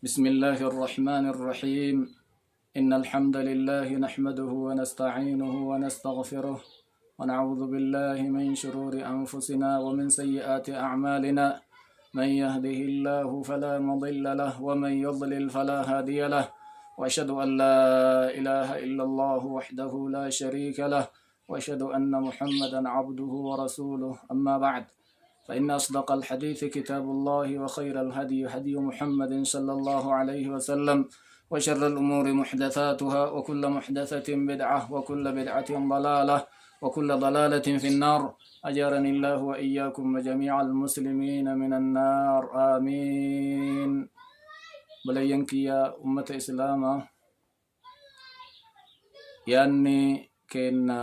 بسم الله الرحمن الرحيم. إن الحمد لله نحمده ونستعينه ونستغفره ونعوذ بالله من شرور أنفسنا ومن سيئات أعمالنا. من يهده الله فلا مضل له ومن يضلل فلا هادي له، وأشهد أن لا إله إلا الله وحده لا شريك له، وأشهد أن محمدا عبده ورسوله. أما بعد، فإن أصدق الحديث كتاب الله، وخير الهدي هدي محمد صلى الله عليه وسلم، وشر الأمور محدثاتها، وكل محدثة بدعة، وكل بدعة ضلالة، وكل ضلالة في النار. أجارني الله وإياكم وجميع المسلمين من النار، آمين. بلينك يا أمة إسلاما، ياني كنا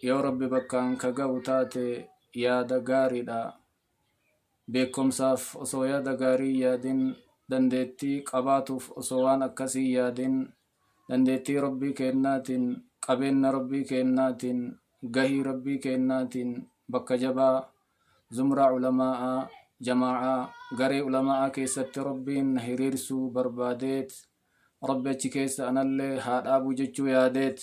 يا رب بكان كغوتاتي يا دغاري دا beekumsaaf osoo yaada gaarii yaadin, dandeettii qabaatuuf osoo waan akkasii yaadin, dandeettii rabbii kennaatiin, qabeenya rabbii kennaatiin, gahii rabbii kennaatiin bakka jabaa zumraa ulamaa jamaa garee ulamaa keessatti rabbiin hiriirsuu barbaadeet, rabbi achi keessa anallee haa dhaabuu jechuu yaadeet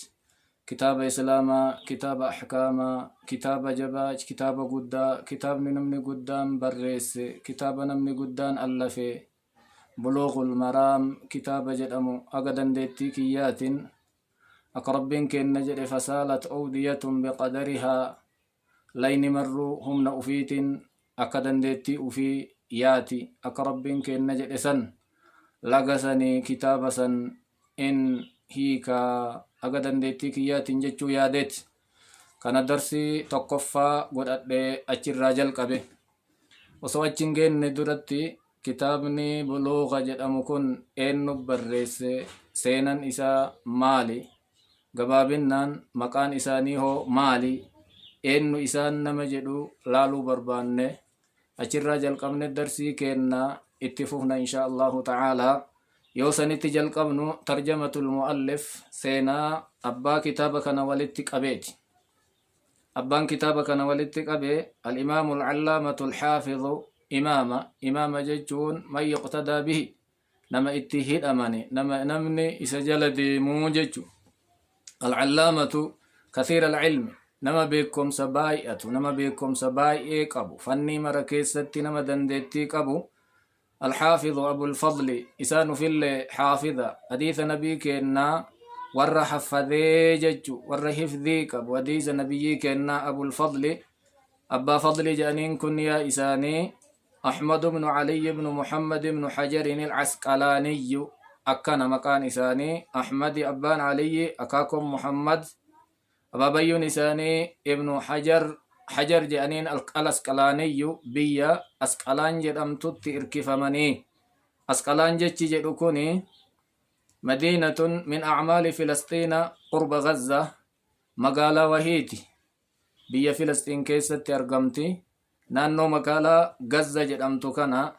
kitaaba islaamaa, kitaaba ahkaamaa, kitaaba jabaa, kitaaba guddaa, kitaabni namni guddaan barreesse, kitaaba namni guddaan allafe buluughul maraam kitaaba jedhamu aga dandeettii kiyyaatiin akka rabbiin kenna jedhe fasaalat awdiyatun biqadarihaa, layni marruu humna ufiitiin akka dandeettii ufii yaati akka rabbiin kenna jedhe san lagasanii kitaaba san in hiikaa aga dandeettii kiyyaatiin jechuu yaadeet kana darsii tokkoffaa godhadhee achirraa jalqabe. Osoo achi hin geenne duratti kitaabni buluugha jedhamu kun eenyu barreesse, seenan isaa maali, gabaabinnaan maqaan isaanii hoo maali, eenyu isaan nama jedhu laaluu barbaanne achirraa jalqabne darsii kennaa itti fufna insha Allahu ta'aalaa. yoo sanitti jalqabnu tarjamatul muallif, seenaa abbaa kitaaba kana walitti qabeeti. abbaan kitaaba kana walitti qabe al-imaamu al-allaamatu al-haafizu imaama jechuun man yuqtadaa bihi, nama itti hidhamane, namni isa jala deemuu jechu. al-allaamatu kathiira al-ilmi, nama beekumsa baay'atu, nama beekumsa baay'ee qabu, fannii mara keessatti nama dandeettii qabu. الحافظ أبو الفضل إسان في اللي حافظة حديث نبي كنا ور حفظي ججو ور حفظيك حديث نبي كنا أبو الفضل أبا فضل جانين كن يا إساني أحمد بن علي بن محمد بن حجر العسقلاني، أكن مكان إساني أحمد أبان علي أكاكم محمد أبا بيون إساني ابن حجر جانين الاسقلاني بيا اسقلان جدمتت اركفمني. اسقلان جتي جدكوني مدينة من أعمال فلسطين قرب غزة، مقالة وهيتي بيا فلسطين كيست ارقمتي نانو مقالة غزة جدمتو كان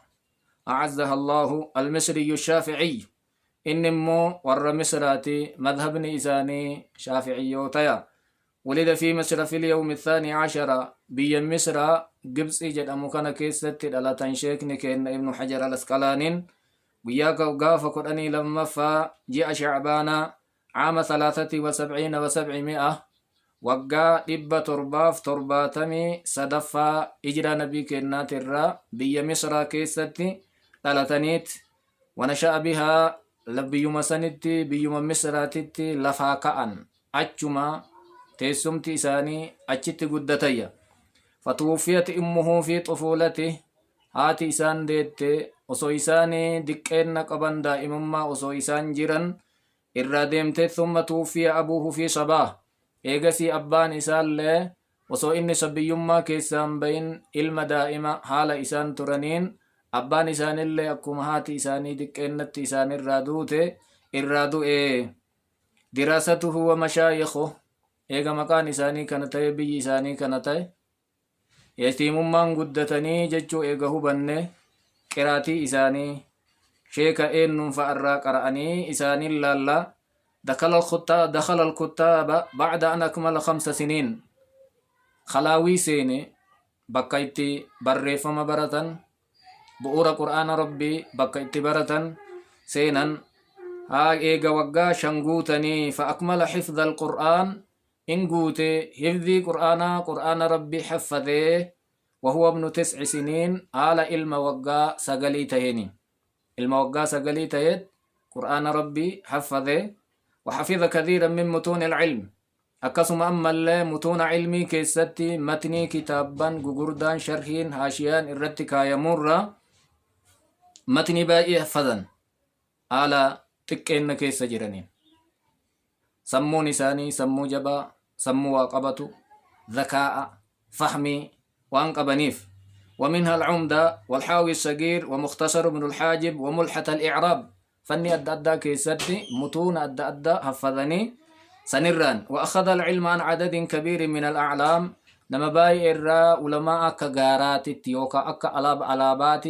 أعزها الله المصري الشافعي، إنمو ور مصراتي مذهب إساني شافعي وطيا. ولد في مصر في اليوم 12 بيا مصر قبس جدامو كان كيست دلاتان شيخ نكين ابن حجر الاسقلانين وياك وقاف قراني لما جاء شعبان عام 73 و700 وقا دبا ترباف ترباتمي صدفا اجرى نبي كينات الرا بيا مصر كيست دلاتانيت ونشأ بها لبيوم سنتي بيوم مصراتي لفاكأن أجما teessumti isaanii achitti guddatayya. Fatuufiyat immuhu fi xufulati, haati isaan deette osoo isaanii diqqeenna qaban daa'imummaa osoo isaan jiran irraa deemte. thumma tuufiya abuuhu fi sabaa, eegasii abbaan isaallee osoo inni sabiyyummaa keessaan bayin ilma daa'ima haala isaan turaniin abbaan isaanillee akkuma haati isaanii diqqeennatti isaan irraa duute irraa du'e. diraasatuhu wa mashaayikhu, eega maqaan isaanii kana ta'e biyyi isaanii kana ta'e yatiimummaan guddatanii jechuu eega hubanne qiraatii isaanii sheeka eenyuun fa'arraa qara'anii isaaniin laalla. دخل الكتاب بعد أن أكمل 5 سنين، خلاوي سيني بكيتي بريفما برتن بؤور قرآن ربي بكيتي برتن سينا ها إيغا وقا شنقوتني فأكمل حفظ القرآن إن قوتي حفظي قرآن ربي حفظه وهو ابن 9 سنين على علم وقا سقلي تهيني علم وقا سقلي تهيد قرآن ربي حفظه وحفظ كثيرا من متون العلم أكسم أما اللي متون علمي كيستي متني كتابا قردان شرحين هاشيان الرتكا يمر متني بائي حفظا على تكين كيس جرانين سمو نساني سمو جبا سمو واقبتو ذكاء فهمي وانقبنيف ومنها العمدة والحاوي الصغير ومختصر ابن الحاجب وملحة الإعراب فني أدى كيستي متون أدى حفظني سنران وأخذ العلم عن عدد كبير من الأعلام نما باي إرى علماء كغارات يوكا أكا ألابات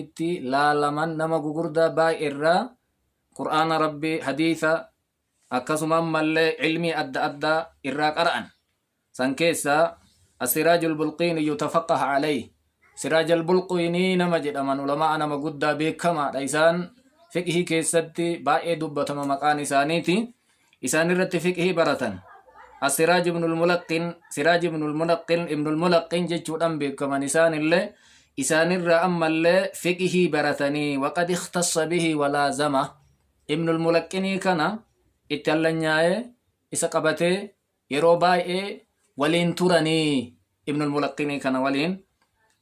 لا لمن نما غغردا باي إرى قرآن ربي حديثا أكسما ملي علمي أدى إرى قرآن سنكيسا السراج البلقيني يتفقه عليه سراج البلقيني نما جدمان علماء نما قدا بكما ليسان فقه كيستي باي دبتما مقان إسانيتي إسان الرت فقه برتن السراج ابن الملقن سراج ابن الملقن جدًا بكما إسان اللي إسان الرأى أما اللي فقه برتني وقد اختص به ولازمه ابن الملقني كان اتلنياي إسقبته يروباي ولين ترني ابن الملقني كان ولين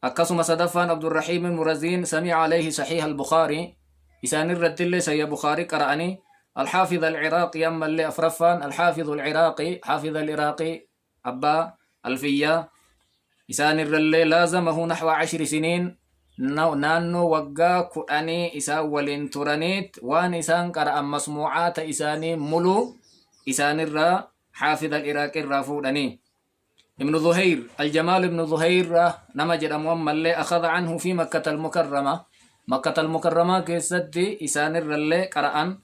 أقسم صدفان عبد الرحيم المرزين سمع عليه صحيح البخاري إسان الرد اللي سي بخاري قرأني الحافظ العراقي أما اللي أفرفان الحافظ العراقي حافظ العراقي أبا الفيا إسان الرلي لازمه نحو 10 سنين نانو وقا كؤني إسان ولين ترانيت وان إسان قرأ مسموعات إساني ملو إسان الرا حافظ العراقي الرافودني ابن ظهير الجمال ابن ظهير نمجد أمام اللي أخذ عنه في مكة المكرمة كيستي إسان الرلي قرأن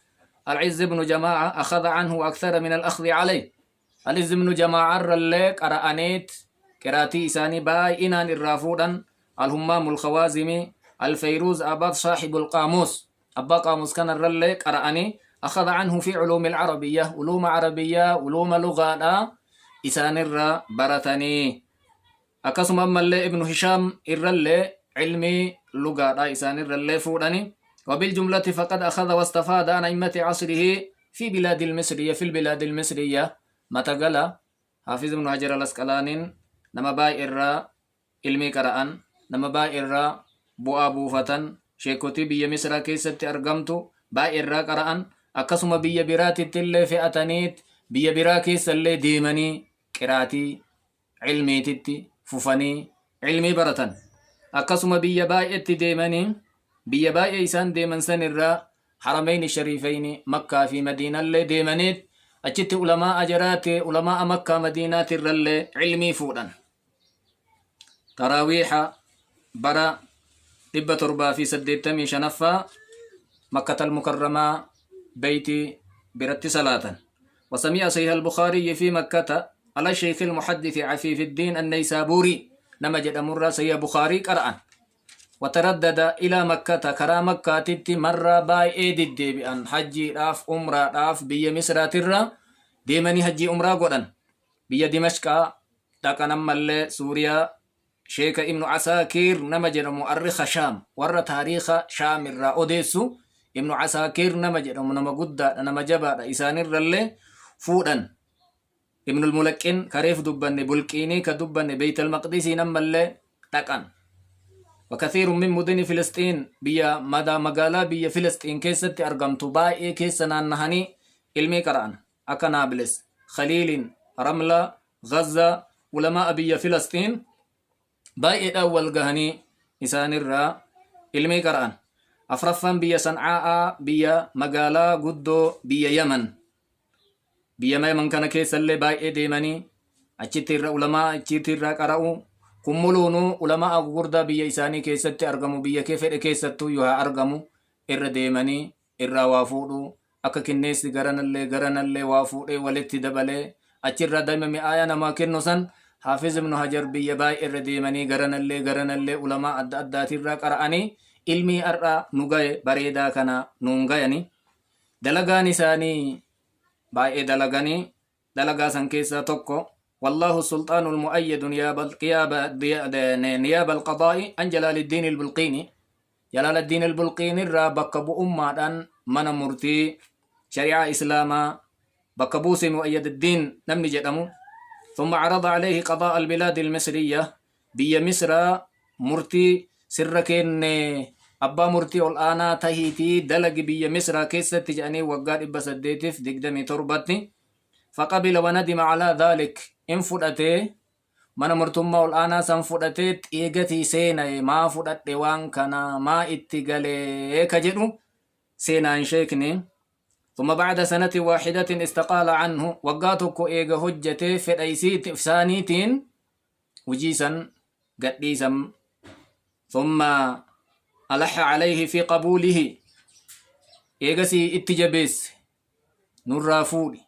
العز بن جماعة أخذ عنه أكثر من الأخذ عليه العز بن جماعة الرليك أرأنيت كراتي إساني باي إنان الرافودا الهمام الخوازمي الفيروز أباد صاحب القاموس أبا قاموس كان الرليك أرأني أخذ عنه في علوم العربية علوم عربية علوم لغة إسان الرا برتني أكسم أما اللي ابن هشام الرلي علمي لغة إسان الرلي فودني وبالجملة فقد أخذ واستفاد عن أئمة عصره في البلاد المصرية متقال حافظ ابن حجر الأسقلاني نما باي إرى علمي قرآن نما باي إرى بؤا بوفتن شيكوتي بيا مصر كيست أرقمتو باي إرى قرآن أكسم بيا براتي تلي فئتنيت بيا برا كيس اللي ديمني قراتي علمي تتي ففني علمي برتن أكسم بيا باي اتي ديمني بيا باي إيسان ديمن سن الرا حرمين الشريفين مكة في مدينة اللي ديمنيت أجت علماء أجرات علماء مكة مدينة الرلي علمي فودن تراويح برا إبا تربا في سديتمي شنفا مكة المكرمة بيتي برت صلاة وسمع سيها البخاري في مكة على الشيخ المحدث عفيف الدين النيسابوري نمجد أمر سيها بخاري قرآن وتردد إلى مكة كرا مكة تتي مرة باي إيدد بأن حجي راف أمرا راف بيا مصر ترى ديمني حجي أمرا قدن بيا دمشق داك نمال سوريا شيخ ابن عساكر نمجر مؤرخ شام ور تاريخ شام الرا أوديسو ابن عساكر نمجر نمجد نمجبا إسان الرلي فودن ابن الملقن كريف دبن بلقيني كدبن بيت المقدس نمال داكن وكثير من مدن فلسطين بيا مدى مقالا بيا فلسطين كيست أرقمت بائي كيسنا نهني علمي قرآن أكا نابلس خليل رملة غزة علماء بيا فلسطين بائي أول قهني إسان الرا علمي قرآن أفرفا بيا صنعاء بيا مقالا قدو بيا يمن كان كيس اللي بائي ديمني أجتر علماء أجتر قرأوا كمولونو علماء غوردا بيا إساني كيست أرقمو بيا كيفر كيستو يوها أرقمو إر ديمني إر وافودو أكا كنيس غران اللي وافودي ولت دبلي أجر دايما مي آية نما كنو سن حافظ ابن حجر بيا باي إر ديمني غران اللي علماء أدات الرا قرأني علمي أرى نغاي بريدا كان نونغايني dalagaan isaanii baay'ee dalaganii dalagaa san keessaa tokko والله السلطان المؤيد نياب القضاء عن جلال الدين البلقيني جلال الدين البلقيني را بكبو أمادان من مرتي شريعة إسلاما بكبوس مؤيد الدين نمني جدمو ثم عرض عليه قضاء البلاد المصرية بيا مصر مرتي سركين أبا مرتي والآنا تهيتي دلق بيا مصر كيسة تجاني وقال إبا سديتف دقدمي تربتني فقبل وندم على ذلك إن فدته من مرتما والآنا سن فدته إيغتي سينا ما فدت وان كان ما اتقالي كجدو سينا انشيكني ثم بعد سنة واحدة استقال عنه وقاتك إيغا هجته في أيسيت إفسانيتين وجيسا قديسا ثم ألح عليه في قبوله إيغسي اتجابيس نرافولي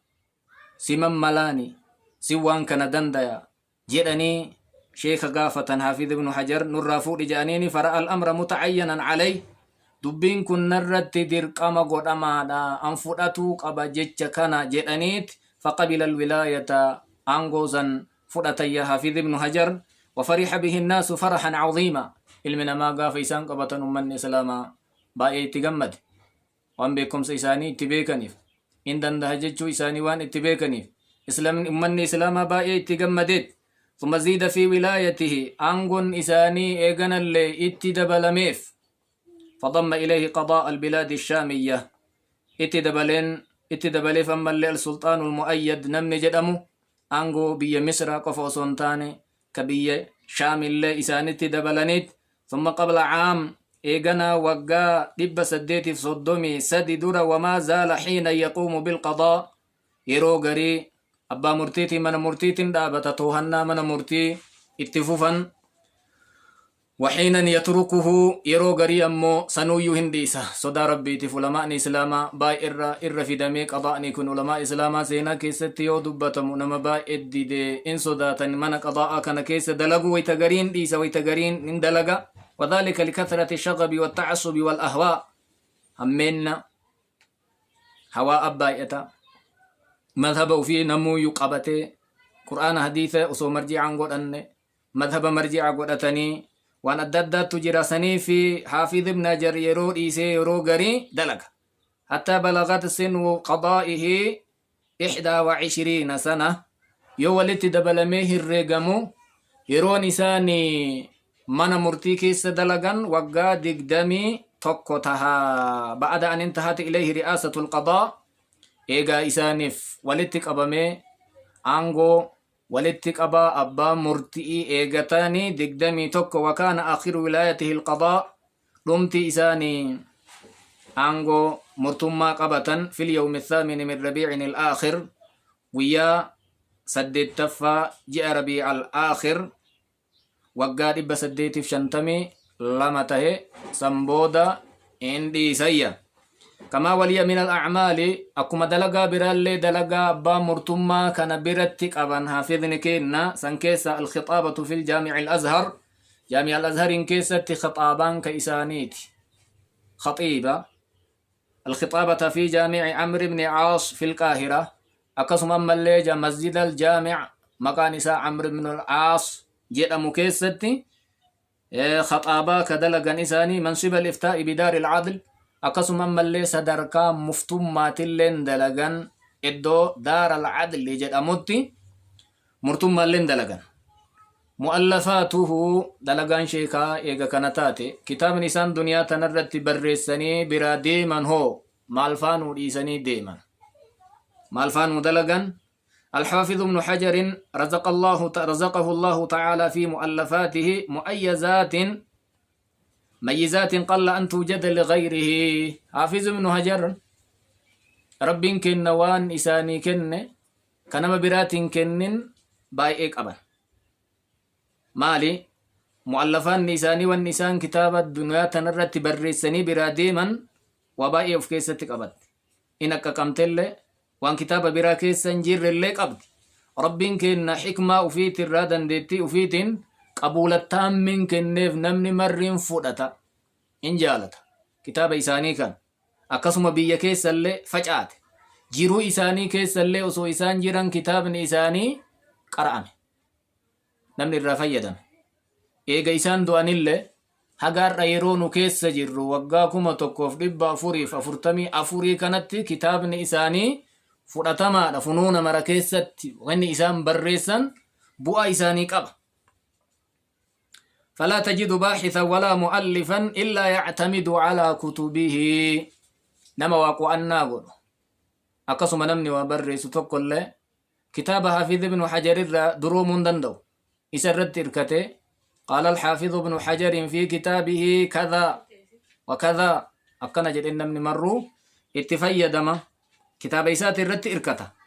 سمم ملاني سوان كان دندايا جدني شيخ غافة حافظ ابن حجر نرافولي جانيني فرأى الأمر متعينا عليه دبين كن نرد درقام قدما دا أنفدتو قبا جتش كان جدنيت فقبل الولاية أنغوزا فدتي حافظ ابن حجر وفرح به الناس فرحا عظيما علمنا ما قاف إسان قبطا من إسلاما باقي تقمد وان بكم سيساني اتباكنيف إن دنده جتشو إساني وان اتباكنيف إسلام من إسلاما باقي تقمدت ثم زيد في ولايته أنغون إساني إيغانا اللي اتدبلميف فضم إليه قضاء البلاد الشامية اتدبلي فما اللي السلطان المؤيد نمني جدمو أنغو بي مصر قفو سنتاني كبي شام اللي إساني اتدبلنيت ثم قبل عام إيغانا وقا دب سديت في صدومي سدي دورا وما زال حين يقوم بالقضاء يرو غري أبا مرتيتي من مرتيت دابة توهنا من مرتي اتفوفا وحينا يتركه يرو غري أمو سنويو هنديسة صدا ربي تفلماء إسلاما باي إر في دمي قضاءني كن علماء إسلاما سينا كيست يو دبتم نما باي إدي دي إن صداتا من قضاء كان كيس دلقو ويتغرين ديسا ويتغرين إن دلقا وذلك لكثرة الشغب والتعصب والأهواء همين هواء بايتا مذهب في نمو يقبته قرآن حديثة أصو مرجعا قد أن مذهب مرجعا قد أتني وان أددت تجرسني في حافظ ابن جريرو إيسي يرو غري دلق حتى بلغت سن قضائه 21 سنة يولت دبلميه الرقمو يرو نساني من مرتي كيس دلقا وقا دقدمي تقوتها بعد أن انتهت إليه رئاسة القضاء إيغا إسانيف ولتك أبامي أنغو ولتك أبا أبا مرتئي إيغتاني دقدمي توك وكان آخر ولايته القضاء رمتي إساني أنغو مرتما قبة في اليوم 8 من ربيع الآخر ويا سدد تفا جاء ربيع الآخر وقاد إبا سديت في شنتمي لما تهي سمبودا إندي سيا كما ولي من الأعمال أكما دلقا برالي دلقا أبا مرتما كان برتك أبان حافظني كينا سنكيسة الخطابة في الجامع الأزهر جامع الأزهر إنكيسة خطابان كإسانيت خطيبة الخطابة في جامع عمرو بن عاص في القاهرة أقسم مليجا مسجد الجامع مكانسا عمرو بن العاص جئ مكيستي خطابة كدلقا إساني منصب الإفتاء بدار العدل أقسم ملي صدركا مفتومات اللين دلقان إدو دار العدل جد أموتي مرتم اللين دلقان مؤلفاته دلقان شيكا إيغا كانتاتي كتاب نسان دنيا تنرد برسني برا ديما هو مالفانو ديسني ديما مالفانو دلقان الحافظ ابن حجر رزقه الله تعالى في مؤلفاته ميزات قل أن توجد لغيره حافظ ابن حجر رب كن وان إساني كن كنما برات كنن بايئك أبا مالي مؤلفان نساني والنسان كتاب الدنيا تنرت برسني برا ديما وبايئ في كيستك أبد إنك قمتل وان كتاب برا كيسن جير الليك أبد رب كن حكمة أفيت الرادن ديتي أفيتين قبولتان من كنف نمني مرين فودتا إن جالتا كتاب إساني كان akkasuma biyya keessallee facaate jiruu isaanii keessallee osoo isaan jiran kitaabni isaanii qara'ame namni irraa fayyadame eega isaan du'anillee hagaarra yeroo nu keessa jirru waggaa 1444 kanatti kitaabni isaanii fudhatamaadha funuuna mara keessatti wanni isaan barreessan bu'aa isaanii qaba. فلا تجد باحثا ولا مؤلفا إلا يعتمد على كتبه نما واقو الناقل أقسم نمني وبرس تقول كتاب حافظ ابن حجر دروم دندو إسرت إركته قال الحافظ ابن حجر في كتابه كذا وكذا أقنا جد إنمني مرو اتفيد دما كتاب إسات الرت إركته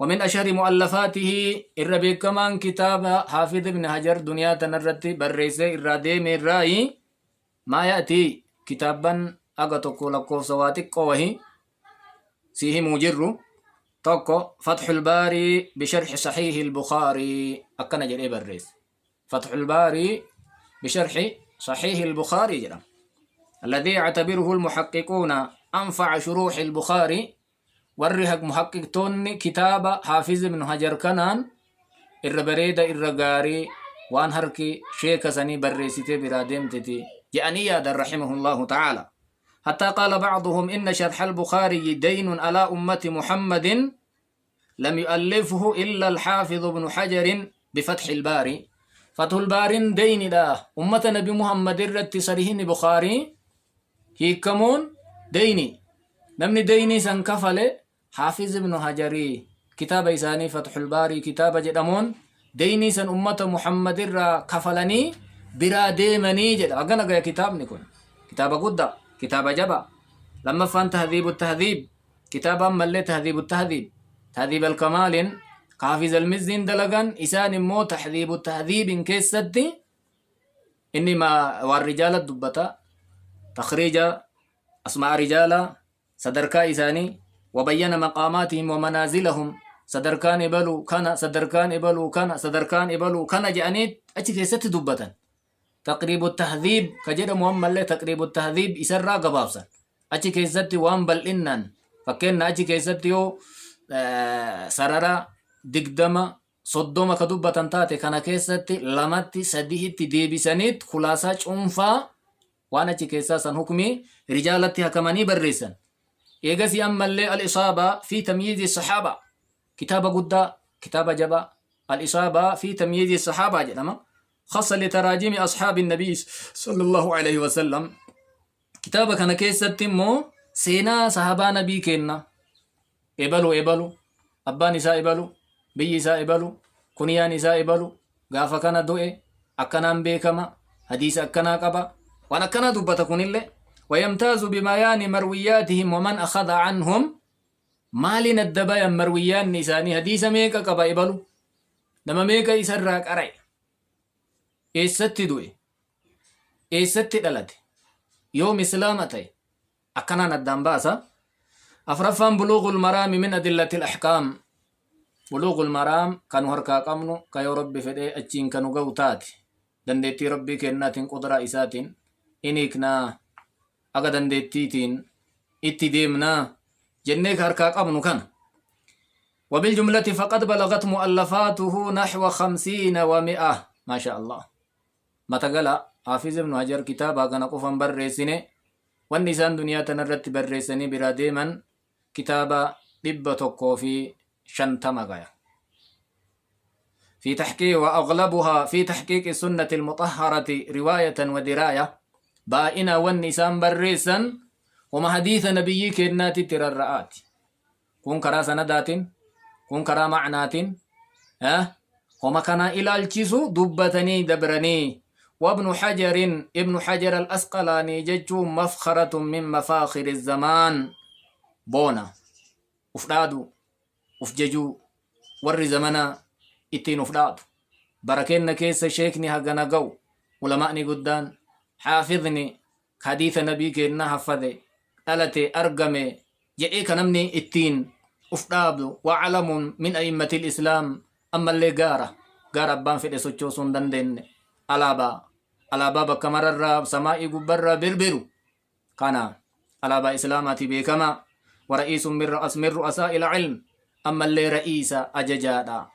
ومن أشهر مؤلفاته الربيع كمان كتاب حافظ ابن حجر دنيا تنرت بريسة الرادي من رأي ما يأتي كتابا أغتوكو لكو سواتك قوه سيه مجر توكو فتح الباري بشرح صحيح البخاري أكنا جري بريس فتح الباري بشرح صحيح البخاري جرم الذي يعتبره المحققون أنفع شروح البخاري warri muhaqqiqtoonni kitaaba Haafiz ibn Hajar kanaan irra bareeda irra gaarii waan harki sheeka sanii barreessitee biraa deemteti jedhanii yaadan rahimahullahu ta'ala hatta qaala ba'duhum inna sharh al-Bukhari daynun ala ummati Muhammadin lam yu'allifhu illa al-Hafiz ibn Hajar بفتح الباري فتح الباري دين دا أمة نبي محمد الرت صريحين بخاري هي كمون ديني نمني ديني سنكفل حافظ ابن حجري كتاب إساني فتح الباري كتاب جدامون ديني سن أمة محمد الرا كفلني برا ديمني جد أغنى غير كتاب نكون كتاب قدى كتاب جبا لما فان تهذيب التهذيب كتابا ملي تهذيب التهذيب تهذيب الكمال حافظ المزين دلغان إسان مو تهذيب التهذيب كيستي إنما والرجال الدبتا تخريج أسماء رجالا صدركا إساني وبين مقاماتهم ومنازلهم صدركان إبلو كان صدركان إبلو كان صدركان إبلو كان جانيت أتي كيست دبتا تقريب التهذيب كجد مؤمن له تقريب التهذيب إسرى قبابسا أتي كيست وان بل إنن فكنا أتي كيست يو سررا دقدما صدوما كدبتا تاتي كان كيست لمتي سديه تديبي سنيت خلاصة أنفا وانا أتي كيساسا حكمي رجالتي هكماني بريسا يجزي أما الإصابة في تمييز الصحابة كتاب قدّا كتاب جبا الإصابة في تمييز الصحابة جدما خاصة لتراجم أصحاب النبي صلى الله عليه وسلم كتاب كان كيسة تمو سينا صحابة نبي كينا إبلو أبا نساء إبلو بي نساء إبلو كنيا نساء إبلو غافا كان دوئي أكنا بيكما حديث أكنا قبا وانا كنا دبتا كنيلي ويمتاز بميان مروياتهم ومن أخذ عنهم مالنا الدبايا مرويان نساني حديث ميكا قبا إبلو نما ميكا يسرق أرأي إيستي دوئي إيستي دلت يوم إسلامتي أكنا ندام باسا أفرفان بلوغ المرام من أدلة الأحكام بلوغ المرام كانوا هركا قمنو كيو ربي فدي أجين كانوا قوتاتي دندتي ربي كناتين قدرة إساتين إنيكنا أغا دندتيتين اتديمنا جنيك هركا قمنو كان وبالجملة فقد بلغت مؤلفاته نحو 50 و100 ما شاء الله ما تقال حافظ ابن حجر كتابا كان قفا برسيني والنسان دنيا تنرت برسيني برا ديما كتابا دبتكو في شنتما غاية في تحقيق وأغلبها في تحقيق السنة المطهرة رواية ودراية بائنا والنسان برسا وما حديث نبيك الناتي ترى الرآت كون كرا سندات كون كرا معنات وما كان إلى الجسو دبتني دبرني وابن حجر ابن حجر الأسقلاني جج مفخرة من مفاخر الزمان بونا افرادو افججو ور زمنا اتين افرادو بركين كيس شيخني هغنا قو علماءني قدان حافظني حديث نبيك إنها حفظي ألتي أرقمي جئيك نمني اتين افرادو وعلم من أئمة الإسلام أما اللي قارة بان في الاسوچو سندن دين علابا بكمر الراب سمائي قبر بربرو كان على با إسلاماتي بكما ورئيس من رؤساء العلم أما اللي رئيس أججادا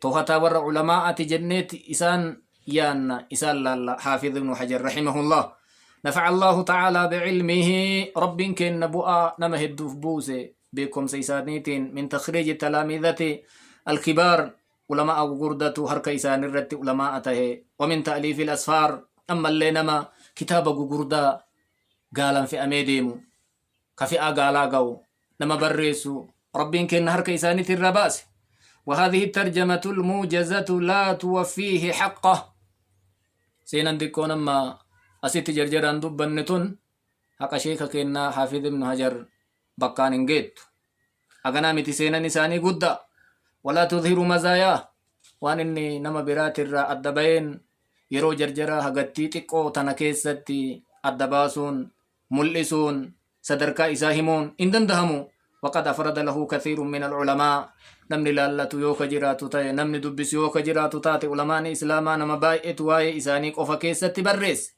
توهتا ور علماء جنيت إسان يان إسان لالا حافظ ابن حجر رحمه الله نفع الله تعالى بعلمه رب كن نبؤا نمهد بوسي بكم سيسانيتين من تخريج التلامذة الكبار علماء غردة هر كيسان الرت علماء ته ومن تأليف الأسفار أما اللي نما كتاب غردة قالا في أميديمو كفي قالا قو نما بريسو رب كن هر كيسانيت الرباس وهذه الترجمة الموجزة لا توفيه حقه سينا ديكون أما أسيت جرجران دبنتون حق شيخ كنا حافظ ابن حجر بقان انجيت أغنى متسينا نساني قد ولا تظهر مزايا وان إني نما برات الرا الدبين يرو جرجرا هغتي تقو تنكيستي الدباسون ملئسون صدركا إساهمون إندن دهمو وقد أفرد له كثير من العلماء نمني لالتو يوكا جراتو تاي نمني دبس يوكا جراتو تاتي علماء إسلاما نما بايت واي إسانيك وفكيستي برس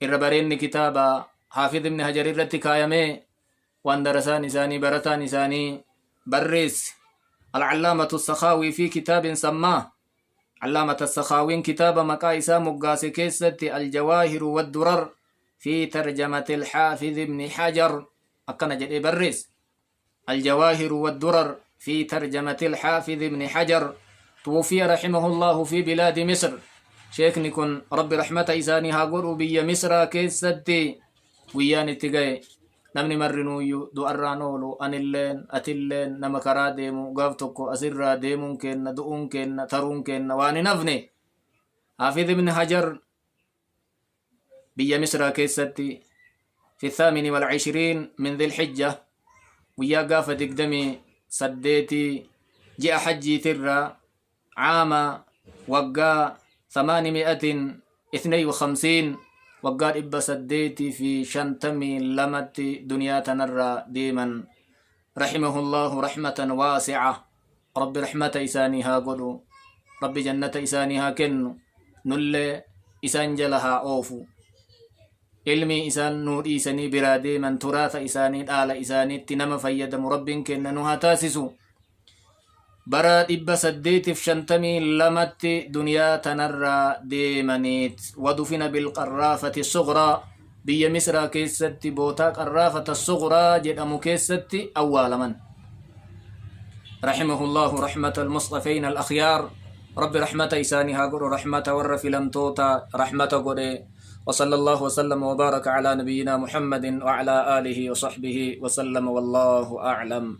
الربرين كتابا حافظ ابن حجر الرتي كايمي وان درسان إساني برتان إساني برس العلامة السخاوي في كتاب سماه علامة السخاوين كتاب مقايسا مقاسي كيستي الجواهر والدرر في ترجمة الحافظ ابن حجر أكنا جدي برس الجواهر والدرر في ترجمة الحافظ ابن حجر توفي رحمه الله في بلاد مصر شيخ نكون رب رحمة إساني هاقر بي مصر كيستي ويان اتقاي نمني مرنو دو أرانولو أن اللين أتلين نمكرا ديمو غافتوكو أسرا ديمون كن دؤون كن ترون كن واني نفني حافظ ابن حجر بي مصر كيستي في 28 من ذي الحجة ويا قافة تقدمي سديتي جاء حجي ترى عام وقا 852 وقا إبا سديتي في شنتمي لمت دنيا تنرى ديما رحمه الله رحمة واسعة رب رحمة إسانيها قدو رب جنة إسانيها كنو نل إسان جلها أوفو علمي إسان نور إساني برادي من تراث إساني آل إساني تنم فيدم رب كننها تاسسو براد إبا سديت في شنتمي لمت دنيا تنرى ديمانيت ودفن بالقرافة الصغرى بي مصر كيستي بوتا قرافة الصغرى جدأم كيستي أول من رحمه الله رحمة المصطفين الأخيار رب رحمة إسانها قر رحمة ورف لم توتا رحمة قر وصلى الله وسلم وبارك على نبينا محمد وعلى آله وصحبه وسلم والله أعلم.